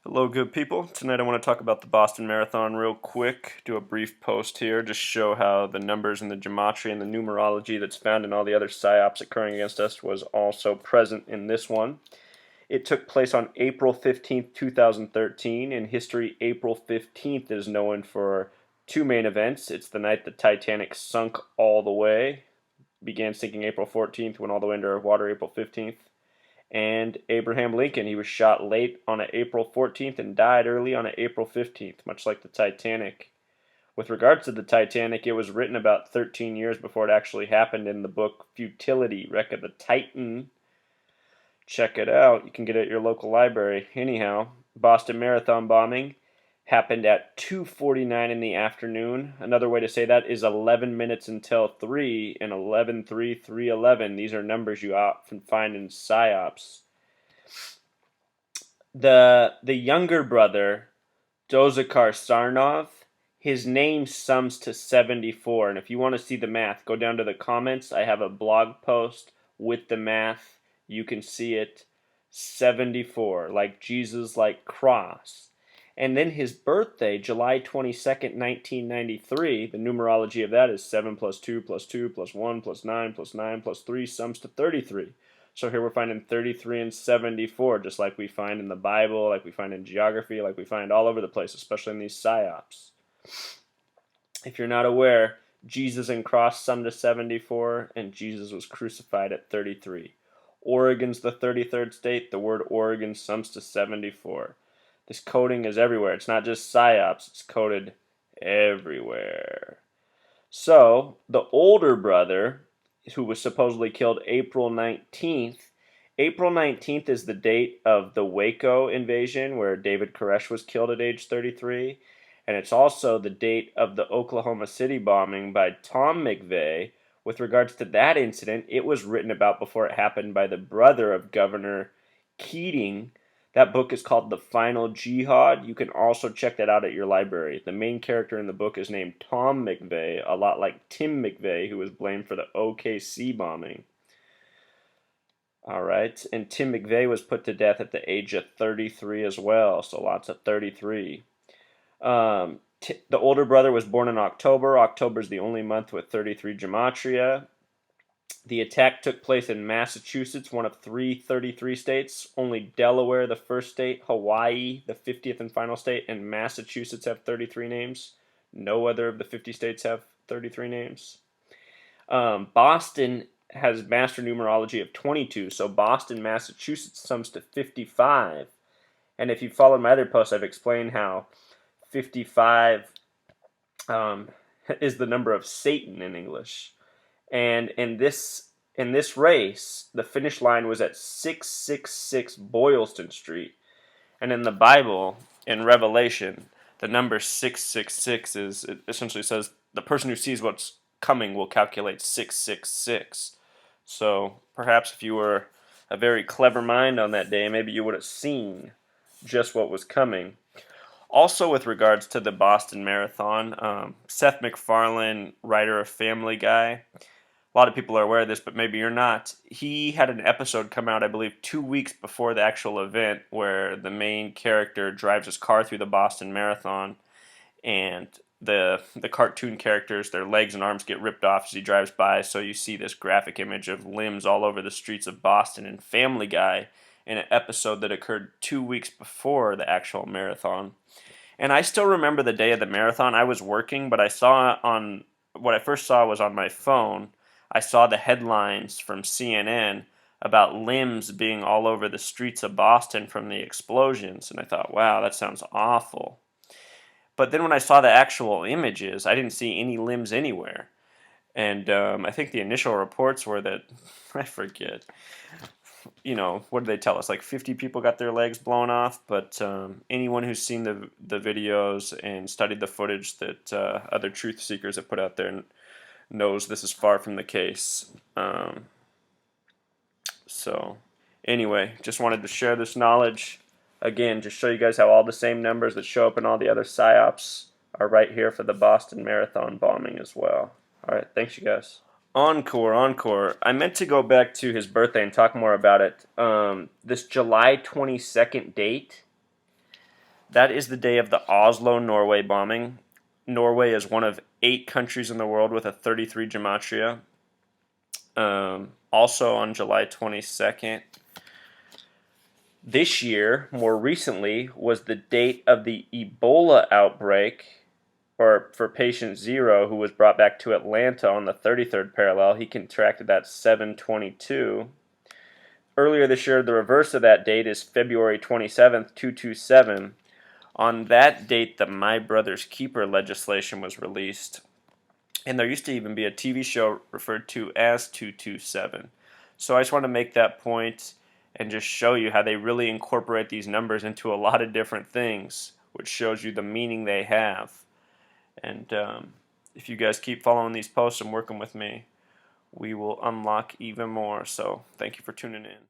Hello, good people. Tonight I want to talk about the Boston Marathon real quick. Do a brief post here, just show how the numbers and the gematria and the numerology that's found in all the other PsyOps occurring against us was also present in this one. It took place on April 15th, 2013. In history, April 15th is known for two main events. It's the night the Titanic sunk all the way, began sinking April 14th, went all the way under water April 15th. And Abraham Lincoln, he was shot late on April 14th and died early on April 15th, much like the Titanic. With regards to the Titanic, it was written about 13 years before it actually happened in the book Futility, Wreck of the Titan. Check it out. You can get it at your local library. Anyhow, Boston Marathon bombing happened at 2:49 in the afternoon. Another way to say that is 11 minutes until 3 and 11:3, 3:11. These are numbers you often find in PsyOps. The younger brother, Dozakar Tsarnaev, his name sums to 74. And if you want to see the math, go down to the comments. I have a blog post with the math. You can see it. 74, like Jesus, like cross. And then his birthday, July 22nd, 1993, the numerology of that is 7 plus 2 plus 2 plus 1 plus 9 plus 9 plus 3 sums to 33. So here we're finding 33 and 74, just like we find in the Bible, like we find in geography, like we find all over the place, especially in these PsyOps. If you're not aware, Jesus and cross sum to 74, and Jesus was crucified at 33. Oregon's the 33rd state. The word Oregon sums to 74. This coding is everywhere. It's not just PsyOps. It's coded everywhere. So, the older brother, who was supposedly killed April 19th, April 19th is the date of the Waco invasion, where David Koresh was killed at age 33. And it's also the date of the Oklahoma City bombing by Tom McVeigh. With regards to that incident, it was written about before it happened by the brother of Governor Keating. That book is called The Final Jihad. You can also check that out at your library. The main character in the book is named Tom McVeigh, a lot like Tim McVeigh, who was blamed for the OKC bombing. All right, and Tim McVeigh was put to death at the age of 33 as well, so lots of 33. The older brother was born in October. October is the only month with 33 Gematria. The attack took place in Massachusetts, one of 33 states. Only Delaware, the first state, Hawaii, the 50th and final state, and Massachusetts have 33 names. No other of the 50 states have 33 names. Boston has master numerology of 22, so Boston, Massachusetts sums to 55. And if you followed my other posts, I've explained how 55 is the number of Satan in English. And in this race, the finish line was at 666 Boylston Street. And in the Bible, in Revelation, the number 666 it essentially says the person who sees what's coming will calculate 666. So perhaps if you were a very clever mind on that day, maybe you would have seen just what was coming. Also, with regards to the Boston Marathon, Seth MacFarlane, writer of Family Guy, a lot of people are aware of this, but maybe you're not. He had an episode come out, I believe, 2 weeks before the actual event, where the main character drives his car through the Boston Marathon, and the cartoon characters, their legs and arms get ripped off as he drives by, so you see this graphic image of limbs all over the streets of Boston in Family Guy in an episode that occurred 2 weeks before the actual marathon. And I still remember the day of the marathon. I was working, but I saw on what I first saw was on my phone. I saw the headlines from CNN about limbs being all over the streets of Boston from the explosions, and I thought, wow, that sounds awful. But then when I saw the actual images, I didn't see any limbs anywhere. And I think the initial reports were that, I forget, what did they tell us? Like 50 people got their legs blown off, but anyone who's seen the videos and studied the footage that other truth seekers have put out there knows this is far from the case. So anyway, just wanted to share this knowledge. Again, just show you guys how all the same numbers that show up in all the other PsyOps are right here for the Boston Marathon bombing as well. All right, thanks you guys. Encore. I meant to go back to his birthday and talk more about it. This July 22nd date, That is the day of the Oslo, Norway bombing. Norway is one of 8 countries in the world with a 33 Gematria. Also on July 22nd, this year, more recently, was the date of the Ebola outbreak, or for patient 0, who was brought back to Atlanta on the 33rd parallel. He contracted that 7/22. Earlier this year, the reverse of that date is February 27th, 227. On that date, the My Brother's Keeper legislation was released. And there used to even be a TV show referred to as 227. So I just want to make that point and just show you how they really incorporate these numbers into a lot of different things, which shows you the meaning they have. And if you guys keep following these posts and working with me, we will unlock even more. So thank you for tuning in.